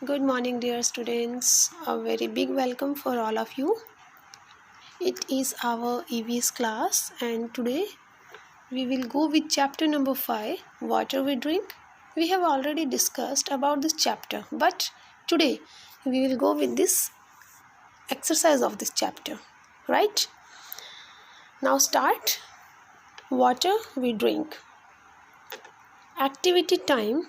Good morning, dear students. A very big welcome for all of you. It is our EVS class, and today we will go with chapter number 5, Water We Drink. We have already discussed about this chapter, but today we will go with this exercise of this chapter, right? Now start. Water we drink. Activity time.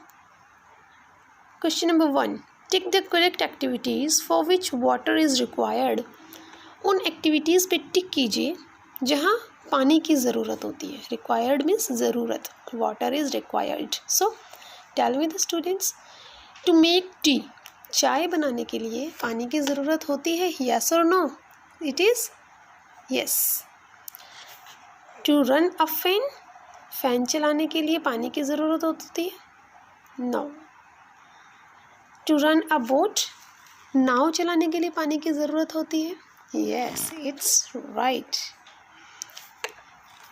Question number 1. Tick the correct activities for which water is required. उन activities पे टिक कीजिए जहाँ पानी की ज़रूरत होती है. Required means ज़रूरत. Water is required. So, tell me the students. To make tea. चाय बनाने के लिए पानी की ज़रूरत होती है. Yes or no? It is yes. To run a fan. Fan चलाने के लिए पानी की ज़रूरत होती है. No. To run a boat. नाव चलाने के लिए पानी की ज़रूरत होती है. Yes, it's right.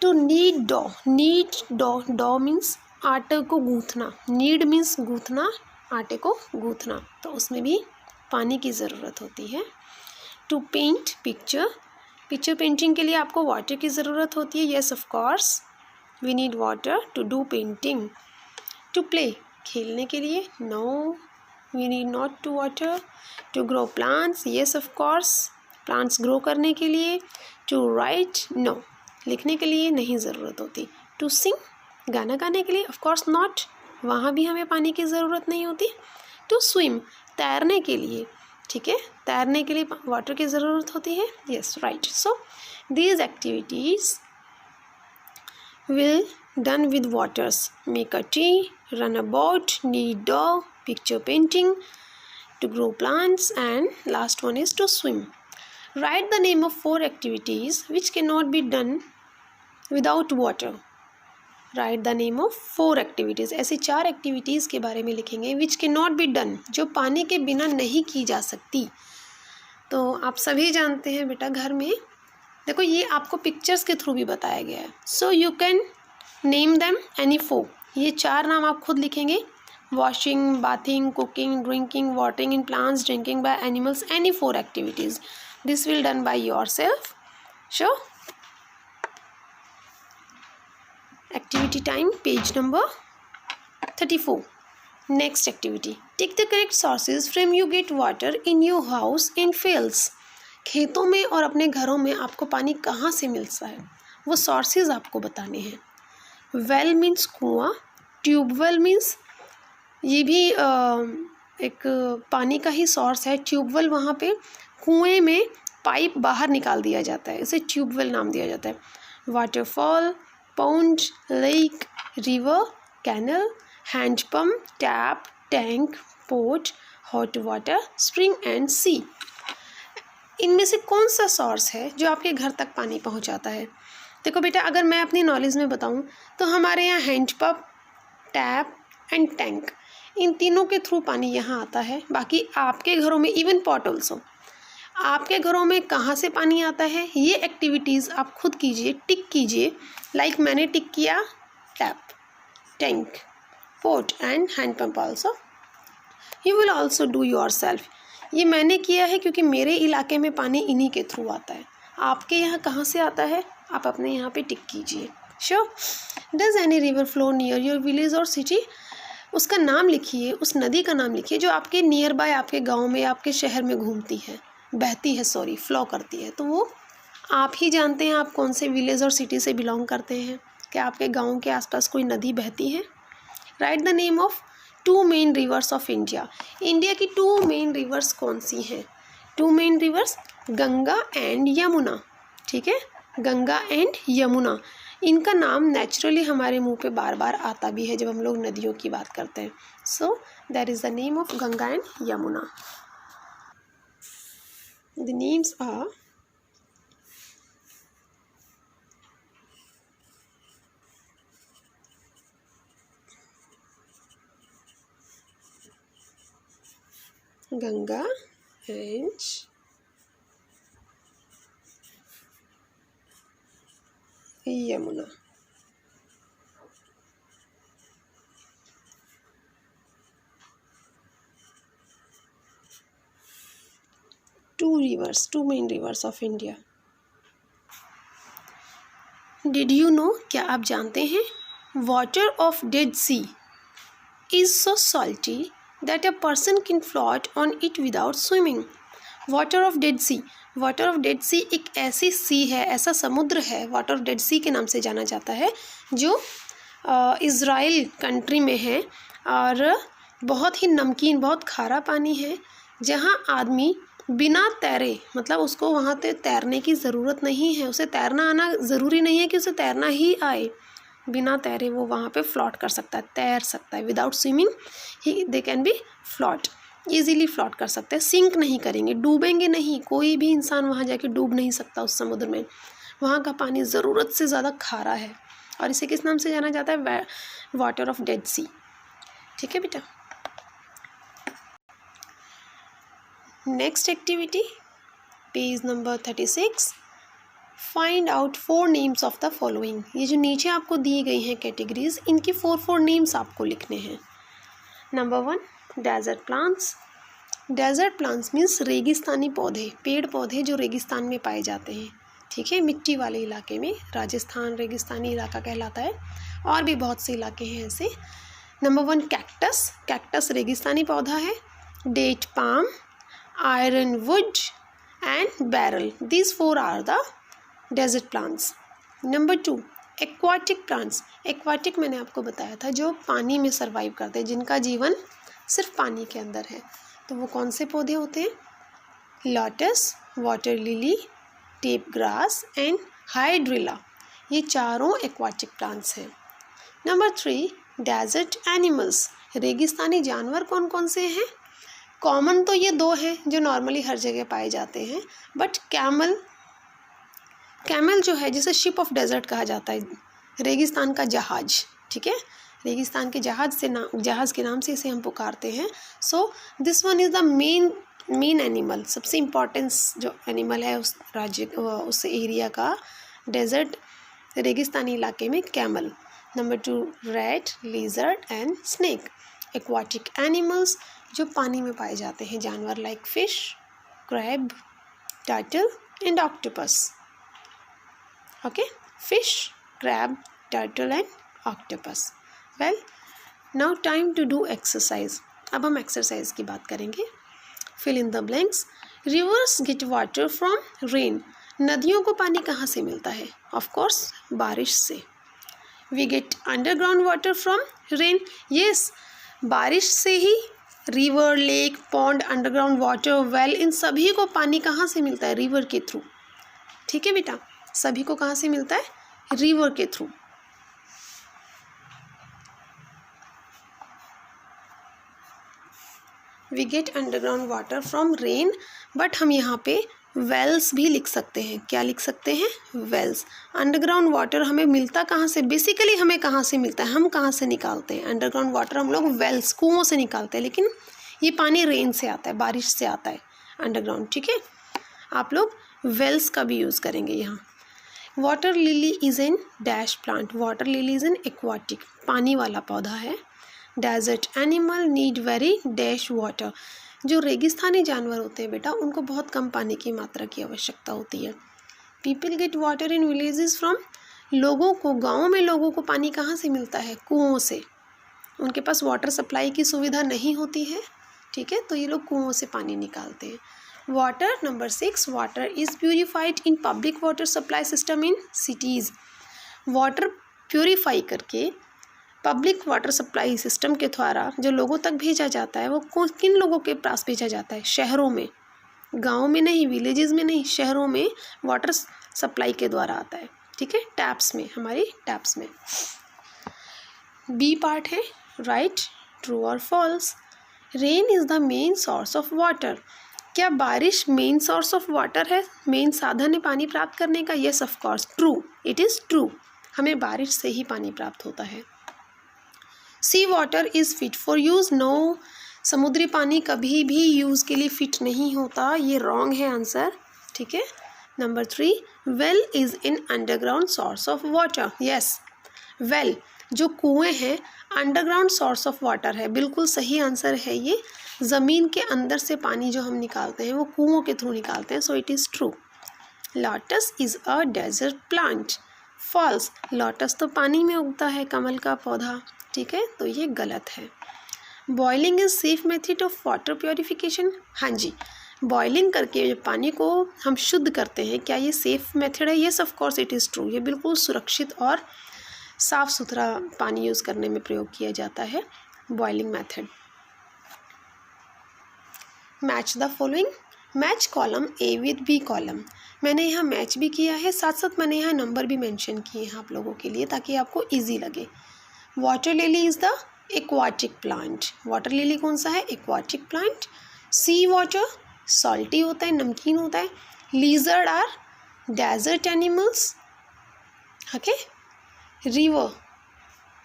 To knead dough. Knead dough. Dough means आटे को गूँथना. Knead means गूँथना, आटे को गूँथना. तो उसमें भी पानी की ज़रूरत होती है. To paint picture. Picture painting के लिए आपको वाटर की ज़रूरत होती है. Yes, of course. We need water to do painting. To play. खेलने के लिए. No. We need not to water. To grow plants. Yes, of course. Plants grow करने के लिए. To write. नो. लिखने के लिए नहीं ज़रूरत होती. To sing. गाना गाने के लिए. Of course not. वहाँ भी हमें पानी की ज़रूरत नहीं होती. To swim. तैरने के लिए. ठीक है, तैरने के लिए वाटर की ज़रूरत होती है. Yes, right. So these activities will done with waters. Make a tea. Run a boat. Need draw. Picture painting. To grow plants. And last one is to swim. Write the name of 4 activities which cannot be done without water. Write the name of 4 activities. ऐसे 4 activities के बारे में लिखेंगे which cannot be done, जो पानी के बिना नहीं की जा सकती. तो आप सभी जानते हैं बेटा, घर में देखो ये आपको पिक्चर्स के थ्रू भी बताया गया है. So you can name them any 4. ये 4 नाम आप खुद लिखेंगे. Washing, bathing, cooking, drinking, watering in plants, drinking by animals, any 4 activities. This will done by yourself. Sure. Activity time, page number 34. Next activity. Take the correct sources from you get water in your house in fields. खेतों में और अपने घरों में आपको पानी कहाँ से मिलता है, वो sources आपको बताने हैं. Well means कुआं. ट्यूबवेल मीन्स ये भी एक पानी का ही सोर्स है. ट्यूबवेल वहाँ पे कुएं में पाइप बाहर निकाल दिया जाता है, इसे ट्यूबवेल नाम दिया जाता है. Waterfall, pond, lake, river, canal, handpump, tap, tank, pot, hot water, spring and sea. इनमें से कौन सा सोर्स है जो आपके घर तक पानी पहुंचाता है? देखो बेटा, अगर मैं अपनी नॉलेज में बताऊं तो हमारे यहाँ हैंडपम्प, टैप एंड टैंक, इन तीनों के थ्रू पानी यहाँ आता है. बाकी आपके घरों में इवन पॉट ऑल्सो, आपके घरों में कहाँ से पानी आता है, ये एक्टिविटीज़ आप खुद कीजिए, टिक कीजिए. लाइक मैंने टिक किया tap, tank, pot and hand pump also. You will also do your self. ये मैंने किया है क्योंकि मेरे इलाके में पानी इन्हीं के थ्रू आता है. आपके यहाँ कहाँ से आता है, आप अपने यहाँ पे टिक कीजिए. Sure. Does any river flow near your village और सिटी. उसका नाम लिखिए, उस नदी का नाम लिखिए जो आपके नियर बाय, आपके गाँव में, आपके शहर में घूमती है, बहती है, फ्लो करती है. तो वो आप ही जानते हैं आप कौन से विलेज और सिटी से बिलोंग करते हैं. क्या आपके गांव के आसपास कोई नदी बहती है? Right the name of 2 main rivers of India. India की 2 मेन रिवर्स कौन सी हैं? 2 main rivers, Ganga and Yamuna. ठीक है, गंगा एंड यमुना. इनका नाम नेचुरली हमारे मुंह पे बार बार आता भी है जब हम लोग नदियों की बात करते हैं. So that is the name of Ganga and Yamuna. The names are Ganga and Yamuna. two main rivers of India. Did you know? क्या आप जानते हैं? Water of Dead Sea is so salty that a person can float on it without swimming. Water of Dead Sea. Water of Dead Sea एक ऐसी सी है, ऐसा समुद्र है, वाटर ऑफ डेड सी के नाम से जाना जाता है, जो इज़राइल कंट्री में है और बहुत ही नमकीन, बहुत खारा पानी है, जहाँ आदमी बिना तैरे, मतलब उसको वहाँ पे तैरने की ज़रूरत नहीं है, उसे तैरना आना ज़रूरी नहीं है कि उसे तैरना ही आए, बिना तैरे वो वहाँ पे फ्लॉट कर सकता है, तैर सकता है। विदाउट स्विमिंग ही they can be float, easily float कर सकते हैं, सिंक नहीं करेंगे, डूबेंगे नहीं, कोई भी इंसान वहाँ जाके डूब नहीं सकता उस समुद्र में। वहाँ का पानी ज़रूरत से ज़्यादा खारा है और इसे किस नाम से जाना जाता है? वाटर ऑफ डेड सी। ठीक है बेटा। Next activity, page number 36, find out 4 names of the following. ये जो नीचे आपको दी गई हैं कैटेगरीज, इनकी 4 नेम्स आपको लिखने हैं। Number 1, desert plants. Desert plants means रेगिस्तानी पौधे, पेड़ पौधे जो रेगिस्तान में पाए जाते हैं। ठीक है, मिट्टी वाले इलाके में, राजस्थान रेगिस्तानी इलाका कहलाता है, और भी बहुत से इलाके हैं ऐसे। Number 1, cactus. कैक्टस रेगिस्तानी पौधा है। Date palm, ironwood and barrel, these 4 are the desert plants. Number 2, aquatic plants. Aquatic मैंने आपको बताया था, जो पानी में सर्वाइव करते हैं, जिनका जीवन सिर्फ पानी के अंदर है। तो वो कौन से पौधे होते हैं? Lotus, water lily, tape grass and hydrilla, ये चारों एक्वाटिक प्लांट्स हैं। Number 3, desert animals. रेगिस्तानी जानवर कौन कौन से हैं? कॉमन तो ये 2 हैं जो नॉर्मली हर जगह पाए जाते हैं, बट कैमल जो है, जिसे शिप ऑफ डेजर्ट कहा जाता है, रेगिस्तान का जहाज। ठीक है, रेगिस्तान के जहाज के नाम से इसे हम पुकारते हैं। So this one is the main animal, सबसे इम्पॉर्टेंस जो एनिमल है उस राज्य, उस एरिया का, डेजर्ट रेगिस्तानी इलाके में, camel. Number 2, rat, lizard and snake. Aquatic animals जो पानी में पाए जाते हैं जानवर, like fish, crab, turtle and octopus. Okay, fish, crab, turtle and octopus. Well, now time to do exercise. अब हम एक्सरसाइज की बात करेंगे। Fill in the blanks. Rivers get water from rain. नदियों को पानी कहाँ से मिलता है? ऑफ कोर्स बारिश से। We get underground water from rain. Yes, बारिश से ही river, lake, pond, underground water, well, इन सभी को पानी कहाँ से मिलता है? रिवर के थ्रू। ठीक है बेटा, सभी को कहाँ से मिलता है? रिवर के through. We get underground water from rain, but हम यहाँ पे वेल्स भी लिख सकते हैं। क्या लिख सकते हैं? वेल्स। अंडरग्राउंड वाटर हमें मिलता कहाँ से? बेसिकली हमें कहाँ से मिलता है, हम कहाँ से निकालते हैं? अंडरग्राउंड वाटर हम लोग वेल्स, कुओं से निकालते हैं, लेकिन ये पानी रेन से आता है, बारिश से आता है अंडरग्राउंड। ठीक है, आप लोग वेल्स का भी यूज़ करेंगे यहाँ। Water lily is an dash plant. Water lily is an aquatic, पानी वाला पौधा है। Desert animal need very dash water. जो रेगिस्तानी जानवर होते हैं बेटा, उनको बहुत कम पानी की मात्रा की आवश्यकता होती है। People get water in villages from. लोगों को, गाँव में लोगों को पानी कहाँ से मिलता है? कुओं से। उनके पास वाटर सप्लाई की सुविधा नहीं होती है, ठीक है, तो ये लोग कुओं से पानी निकालते हैं। Water, number 6, water is purified in public water supply system in cities. Water purify करके पब्लिक वाटर सप्लाई सिस्टम के द्वारा जो लोगों तक भेजा जाता है, वो किन लोगों के पास भेजा जाता है? शहरों में, गाँव में नहीं, विलेजेस में नहीं, शहरों में वाटर सप्लाई के द्वारा आता है। ठीक है, टैप्स में, हमारी टैप्स में। बी पार्ट है, राइट, ट्रू और false. Rain is the main source of water. क्या बारिश मेन सोर्स ऑफ वाटर है, मेन साधन है पानी प्राप्त करने का? Yes, of course, true, it is true, हमें बारिश से ही पानी प्राप्त होता है। Sea water is fit for use. No, समुद्री पानी कभी भी यूज़ के लिए फिट नहीं होता, ये रॉन्ग है आंसर। ठीक है, number 3, well is in underground source of water. Yes, well जो कुएँ हैं अंडरग्राउंड सोर्स ऑफ वाटर है, बिल्कुल सही आंसर है ये। ज़मीन के अंदर से पानी जो हम निकालते हैं वो कुओं के थ्रू निकालते हैं, so it is true. Lotus is a desert plant, false. Lotus तो पानी में उगता है, कमल का पौधा, ठीक है, तो ये गलत है। Boiling is safe method of water purification, हाँ जी, बॉइलिंग करके जब पानी को हम शुद्ध करते हैं, क्या ये सेफ मेथड है? Yes, of course it is true. ये बिल्कुल सुरक्षित और साफ़ सुथरा पानी यूज़ करने में प्रयोग किया जाता है boiling method. Match the following, match column A with B column. मैंने यहाँ मैच भी किया है, साथ साथ मैंने यहाँ नंबर भी मेंशन किए हैं आप लोगों के लिए ताकि आपको इजी लगे। Water lily is the aquatic plant, water lily कौन सा है? Aquatic plant. Sea water salty होता है, नमकीन होता है। Lizard are desert animals, okay. River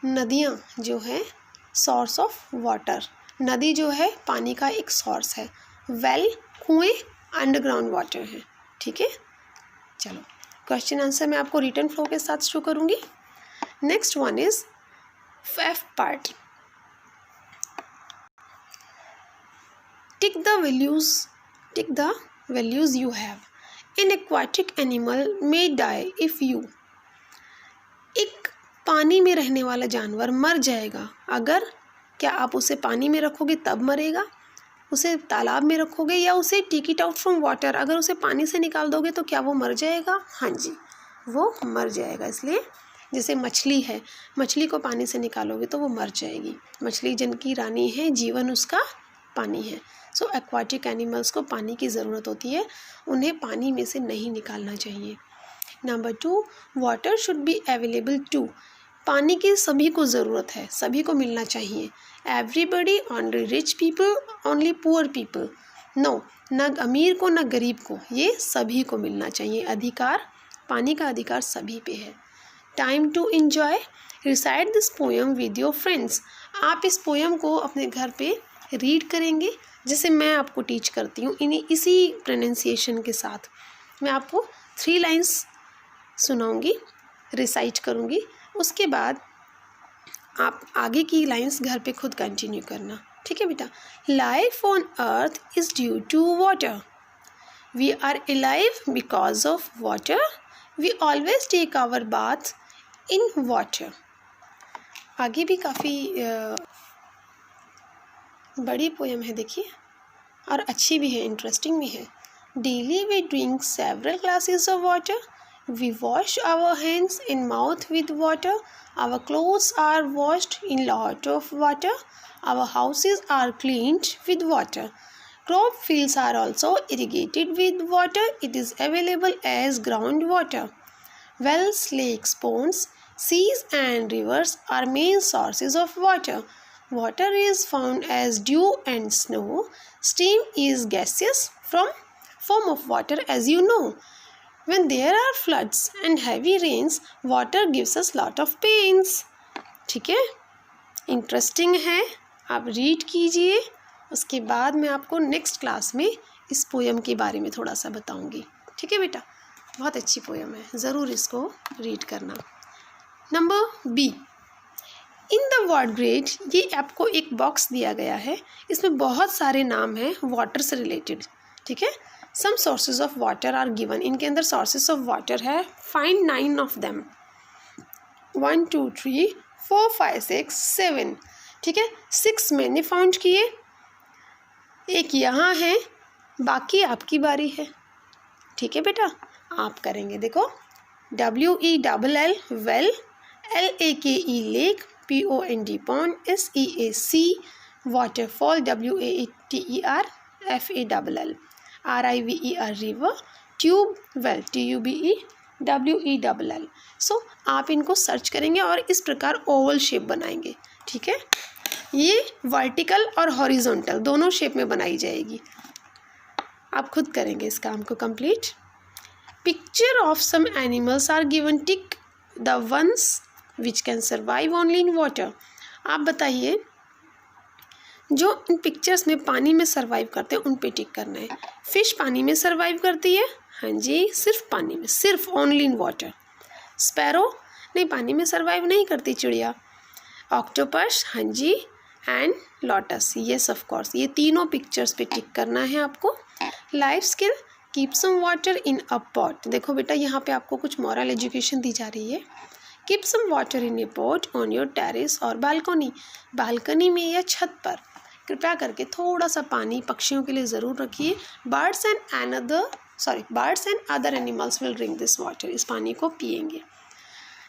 नदियाँ जो है सोर्स ऑफ वाटर, नदी जो है पानी का एक सोर्स है। वेल कुएँ अंडरग्राउंड वाटर है, ठीक है। चलो क्वेश्चन आंसर मैं आपको रिटन फ्लो के साथ शो करूँगी। Next one is fifth part, tick the values you have. An aquatic animal may die if you, एक पानी में रहने वाला जानवर मर जाएगा अगर, क्या आप उसे पानी में रखोगे तब मरेगा, उसे तालाब में रखोगे, या उसे take it out from water, अगर उसे पानी से निकाल दोगे तो क्या वो मर जाएगा? हाँ जी, वो मर जाएगा। इसलिए जैसे मछली है, मछली को पानी से निकालोगे तो वो मर जाएगी। मछली जन की रानी है, जीवन उसका पानी है। सो एक्वाटिक एनिमल्स को पानी की ज़रूरत होती है, उन्हें पानी में से नहीं निकालना चाहिए। Number 2, water should be available to, पानी की सभी को ज़रूरत है, सभी को मिलना चाहिए। Everybody, only rich people, only poor people, no, न अमीर को न गरीब को, ये सभी को मिलना चाहिए। अधिकार, पानी का अधिकार सभी पे है। Time to enjoy, recite this poem with your friends, आप इस पोएम को अपने घर पे रीड करेंगे, जैसे मैं आपको टीच करती हूँ इसी प्रोनाउंसिएशन के साथ। मैं आपको 3 लाइन्स सुनाऊंगी, रिसाइट करूंगी, उसके बाद आप आगे की लाइंस घर पे खुद कंटिन्यू करना, ठीक है बेटा। Life on earth is due to water, we are alive because of water, we always take our bath in water. आगे भी काफ़ी बड़ी पोएम है देखिए, और अच्छी भी है, इंटरेस्टिंग भी है। Daily we drink several glasses of water, we wash our hands and mouth with water, our clothes are washed in lot of water, our houses are cleaned with water, crop fields are also irrigated with water, it is available as groundwater. Wells, lakes, ponds, seas and rivers are main sources of water. Water is found as dew and snow. Steam is gaseous form of water, as you know. When there are floods and heavy rains, water gives us lot of pains. ठीक है, interesting है, आप read कीजिए। उसके बाद मैं आपको next class में इस पोएम के बारे में थोड़ा सा बताऊंगी, ठीक है बेटा। बहुत अच्छी पोएम है, ज़रूर इसको रीड करना। Number B, in the word grid, ये आपको एक बॉक्स दिया गया है, इसमें बहुत सारे नाम हैं वाटर से रिलेटेड, ठीक है। Some sources of water are given, इनके अंदर सोर्सेज ऑफ वाटर है, फाइंड 9 ऑफ देम, 1 2 3 4 5 6 7, ठीक है। 6 मैंने फाउंड किए, एक यहाँ है, बाकी आपकी बारी है, ठीक है बेटा, आप करेंगे। देखो, WELL well, LAKE lake, POND pond, SEAC waterfall, WATER FALL, RIVER river, tube well, TUBE WELL। सो आप इनको सर्च करेंगे और इस प्रकार ओवल शेप बनाएंगे, ठीक है। ये वर्टिकल और हॉरिजॉन्टल दोनों शेप में बनाई जाएगी। आप खुद करेंगे इस काम को complete. Picture of some animals are given, tick the ones which can survive only in water. आप बताइए जो इन पिक्चर्स में पानी में सर्वाइव करते हैं उन पे टिक करना है। फिश पानी में सर्वाइव करती है, हाँ जी, सिर्फ पानी में, सिर्फ ओनली इन वाटर। स्पैरो नहीं, पानी में सर्वाइव नहीं करती चिड़िया। ऑक्टोपस, हाँ जी, and lotus, yes of course, ये तीनों पिक्चर्स पे टिक करना है आपको। Life skill, keep some water in a pot. देखो बेटा यहाँ पे आपको कुछ मॉरल एजुकेशन दी जा रही है। Keep some water in a pot on your terrace और बालकनी, बालकनी में या छत पर कृपया करके थोड़ा सा पानी पक्षियों के लिए ज़रूर रखिए। Birds and other animals will drink this water, इस पानी को पिएंगे,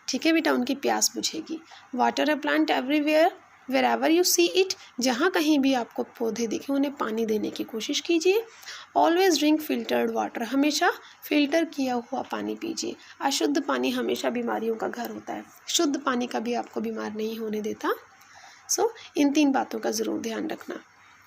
ठीक है बेटा, उनकी प्यास बुझेगी। Water a plant everywhere wherever you see it, जहाँ कहीं भी आपको पौधे दिखे उन्हें पानी देने की कोशिश कीजिए। ऑलवेज ड्रिंक फिल्टर्ड वाटर, हमेशा फिल्टर किया हुआ पानी पीजिए। अशुद्ध पानी हमेशा बीमारियों का घर होता है, शुद्ध पानी कभी आपको बीमार नहीं होने देता। सो इन 3 बातों का ज़रूर ध्यान रखना।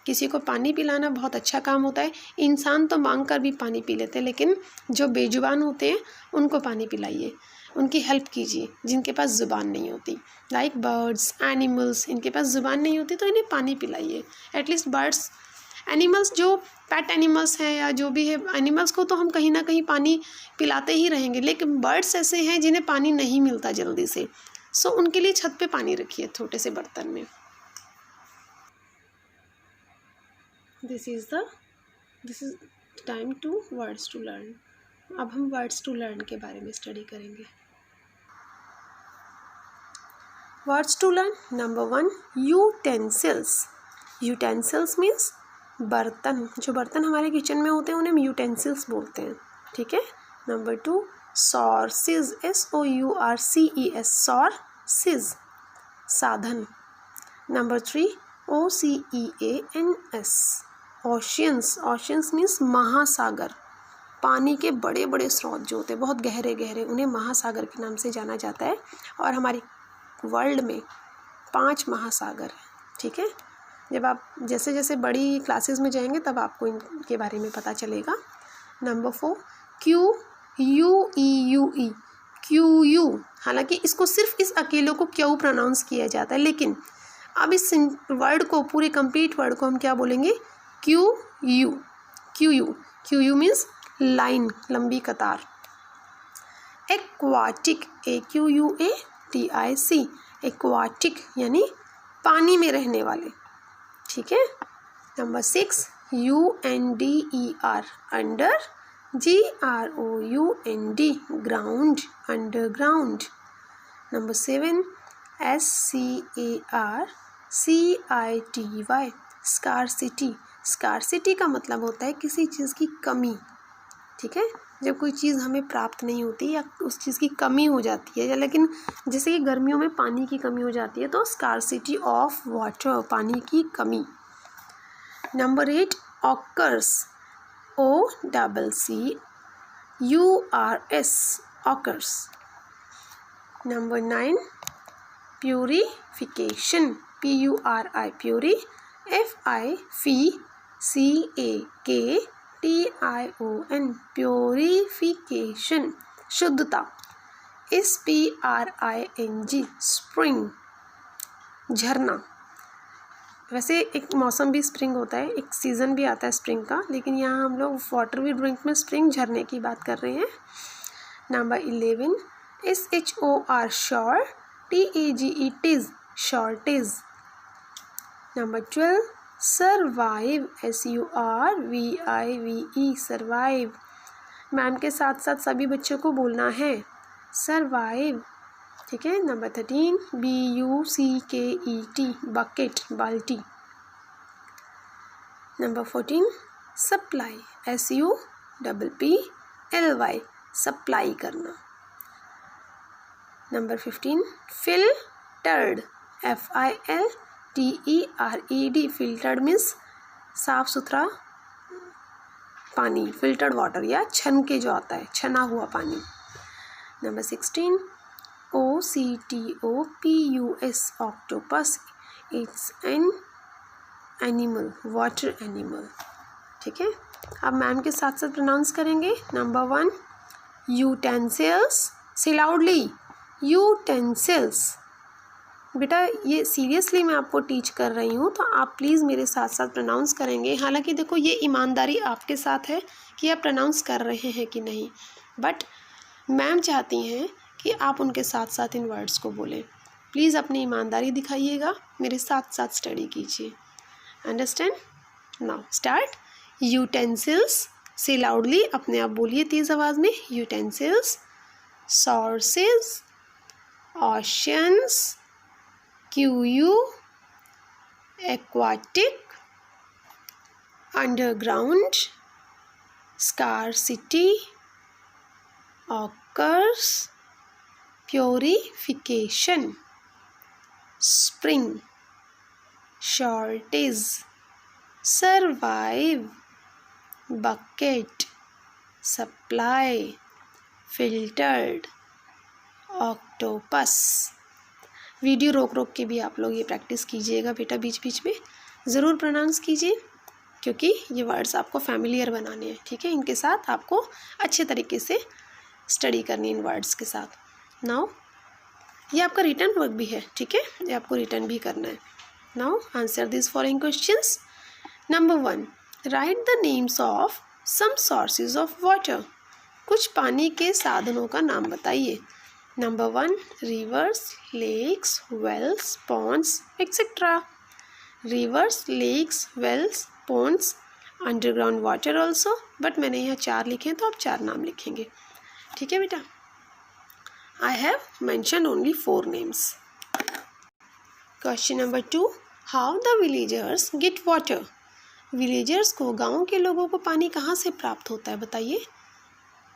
किसी को पानी पिलाना बहुत अच्छा काम होता है। इंसान तो मांग कर भी पानी पी लेते हैं, लेकिन जो बेजुबान होते हैं उनको पानी पिलाइए, उनकी हेल्प कीजिए, जिनके पास ज़ुबान नहीं होती, लाइक बर्ड्स, एनिमल्स, इनके पास ज़ुबान नहीं होती तो इन्हें पानी पिलाइए। एटलीस्ट बर्ड्स, एनिमल्स जो पेट एनिमल्स हैं या जो भी है, एनिमल्स को तो हम कहीं ना कहीं पानी पिलाते ही रहेंगे, लेकिन बर्ड्स ऐसे हैं जिन्हें पानी नहीं मिलता जल्दी से। सो उनके लिए छत पे पानी रखिए छोटे से बर्तन में। This is time to words to learn. अब हम वर्ड्स टू लर्न के बारे में स्टडी करेंगे। Words to learn, number 1 utensils. Utensils means बर्तन, जो बर्तन हमारे किचन में होते हैं उन्हें यूटेंसिल्स बोलते हैं, ठीक है। नंबर 2 सोर्सेज, SOURCES, सोर्सेज, साधन। Number 3 OCEANS, oceans. Oceans means महासागर, पानी के बड़े बड़े स्रोत जो होते हैं बहुत गहरे गहरे, उन्हें महासागर के नाम से जाना जाता है। और हमारी वर्ल्ड में 5 महासागर हैं, ठीक है। जब आप जैसे जैसे बड़ी क्लासेस में जाएंगे तब आपको इनके बारे में पता चलेगा। नंबर 4 QUEUE, QU, हालांकि इसको सिर्फ इस अकेले को क्यू प्रोनाउंस किया जाता है, लेकिन अब इस वर्ड को, पूरे कंप्लीट वर्ड को हम क्या बोलेंगे, QU। QU मीन्स लाइन, लंबी कतार। एक्वाटिक, AQUATIC, एक्वाटिक यानी पानी में रहने वाले, ठीक है। Number 6 UNDER, under, GROUND, ground, underground. Number 7 SCARCITY, scarcity. Scarcity का मतलब होता है किसी चीज़ की कमी, ठीक है। जब कोई चीज़ हमें प्राप्त नहीं होती या उस चीज़ की कमी हो जाती है, या लेकिन जैसे कि गर्मियों में पानी की कमी हो जाती है तो स्कार्सिटी ऑफ वाटर, पानी की कमी। Number 8 occurs, OCCURS, occurs. Number 9 purification, PURI, puree, FICAKTION, purification, शुद्धता। SPRING, स्प्रिंग, झरना। वैसे एक मौसम भी स्प्रिंग होता है, एक सीज़न भी आता है स्प्रिंग का, लेकिन यहाँ हम लोग वाटर भी ड्रिंक में स्प्रिंग, झरने की बात कर रहे हैं। Number 11 SHOR, sure, TAGE, shortage. Number 12 survive, SURVIVE, survive. Ma'am के साथ साथ सभी बच्चों को बोलना है सर्वाइव, ठीक है। नंबर 13 BUCKET, बकेट, बाल्टी। नंबर 14 सप्लाई, SUPPLY, सप्लाई करना। Number 15 filtered, FILTERED, filtered means साफ सुथरा पानी, फिल्टर्ड वाटर या छन के जो आता है, छना हुआ पानी। Number 16 OCTOPUS, octopus, it's an animal, water animal, ठीक है। अब मैम के साथ साथ प्रोनाउंस करेंगे। नंबर 1 यूटेंसिल्स, से लाउडली, यूटेंसिल्स। बेटा ये सीरियसली मैं आपको टीच कर रही हूँ, तो आप प्लीज़ मेरे साथ साथ प्रोनाउंस करेंगे। हालांकि देखो ये ईमानदारी आपके साथ है कि आप प्रोनाउंस कर रहे हैं कि नहीं, बट मैम चाहती हैं कि आप उनके साथ साथ इन वर्ड्स को बोलें। प्लीज़ अपनी ईमानदारी दिखाइएगा, मेरे साथ साथ स्टडी कीजिए। अंडरस्टैंड? Now start. यूटेंसिल्स, से लाउडली, अपने आप बोलिए तेज़ आवाज़ में। Utensils, sources, oceans, Q, aquatic, underground, scarcity, occurs, purification, spring, shortage, survive, bucket, supply, filtered, octopus। Video रोक रोक के भी आप लोग ये प्रैक्टिस कीजिएगा बेटा, बीच बीच में ज़रूर प्रोनाउंस कीजिए, क्योंकि ये वर्ड्स आपको फैमिलियर बनाने हैं। ठीक है, इनके साथ आपको अच्छे तरीके से स्टडी करनी है इन वर्ड्स के साथ। नाउ ये आपका रिटर्न वर्क भी है, ठीक है, ये आपको रिटर्न भी करना है। Now answer this following questions. Number 1, write the names of some sources of water. कुछ पानी के साधनों का नाम बताइए। Number 1, rivers, lakes, wells, ponds etcetera. Rivers, lakes, wells, ponds, underground water also, but मैंने यहाँ 4 लिखे हैं तो आप 4 नाम लिखेंगे। ठीक है बेटा, I have mention only 4 names. Question number 2, how the villagers get water. Villagers को, गाँव के लोगों को पानी कहाँ से प्राप्त होता है बताइए।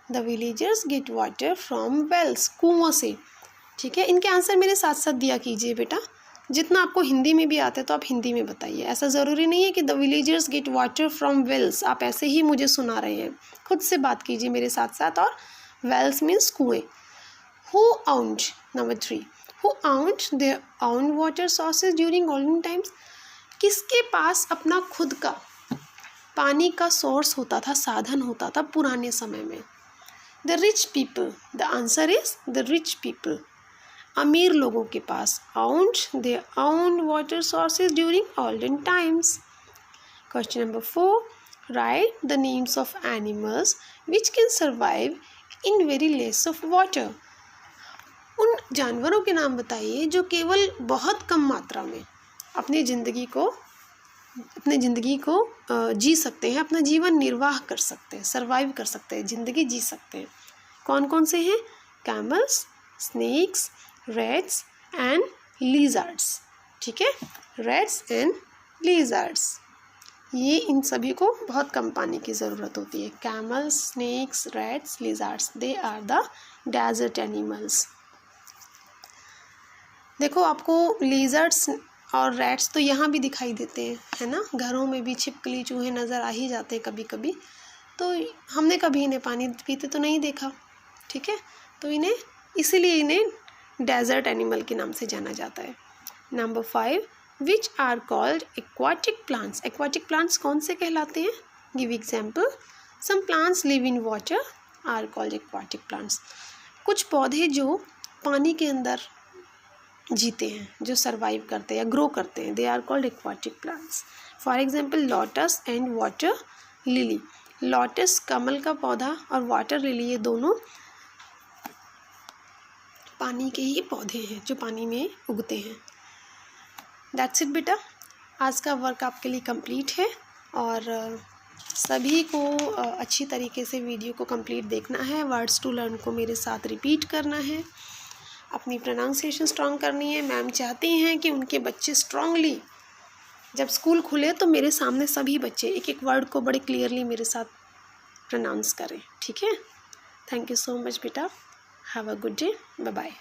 The villagers get water from wells, कुओं से। ठीक है, इनके आंसर मेरे साथ साथ दिया कीजिए बेटा, जितना आपको हिंदी में भी आता है तो आप हिंदी में बताइए। ऐसा ज़रूरी नहीं है कि the villagers get water from wells, आप ऐसे ही मुझे सुना रहे हैं, खुद से बात कीजिए मेरे साथ साथ। और वेल्स मीन्स कुएँ। Who owned, number 3, who owned their own water sources during olden times. किसके पास अपना खुद का पानी का सोर्स होता था, साधन होता था पुराने समय में। The rich people, the answer is the rich people, अमीर लोगों के पास। आउंड their own water sources during olden times. Question number 4, right the names of animals which can survive in very less of water. उन जानवरों के नाम बताइए जो केवल बहुत कम मात्रा में अपनी ज़िंदगी को जी सकते हैं, अपना जीवन निर्वाह कर सकते हैं, सर्वाइव कर सकते हैं, ज़िंदगी जी सकते हैं। कौन कौन से हैं? Camels, snakes, rats and lizards. ठीक है, रैट्स एंड लिजर्ड्स, ये इन सभी को बहुत कम पानी की ज़रूरत होती है। Camels, snakes, rats, lizards, they are the desert animals. देखो, आपको लिजर्ड्स और रैट्स तो यहाँ भी दिखाई देते हैं, है ना, घरों में भी छिपकली चूहे नज़र आ ही जाते हैं कभी कभी, तो हमने कभी इन्हें पानी पीते तो नहीं देखा। ठीक है, तो इसीलिए इन्हें डेजर्ट एनिमल के नाम से जाना जाता है। Number 5, which are called aquatic plants. Aquatic plants कौन से कहलाते हैं? Give example. Some plants live in water are called aquatic plants. कुछ पौधे जो पानी के अंदर जीते हैं, जो सर्वाइव करते हैं या ग्रो करते हैं, they are called aquatic plants. For example lotus and water lily. Lotus कमल का पौधा और वाटर लिली, ये दोनों पानी के ही पौधे हैं जो पानी में उगते हैं। दैट्स इट बेटा, आज का वर्क आपके लिए कंप्लीट है और सभी को अच्छी तरीके से वीडियो को कंप्लीट देखना है। वर्ड्स टू लर्न को मेरे साथ रिपीट करना है, अपनी प्रोनाउंसिएशन स्ट्रॉन्ग करनी है। मैम चाहती हैं कि उनके बच्चे स्ट्रांगली जब स्कूल खुले तो मेरे सामने सभी बच्चे एक एक वर्ड को बड़े क्लियरली मेरे साथ प्रोनाउंस करें। ठीक है, थैंक यू सो मच बेटा, have a good day, bye bye.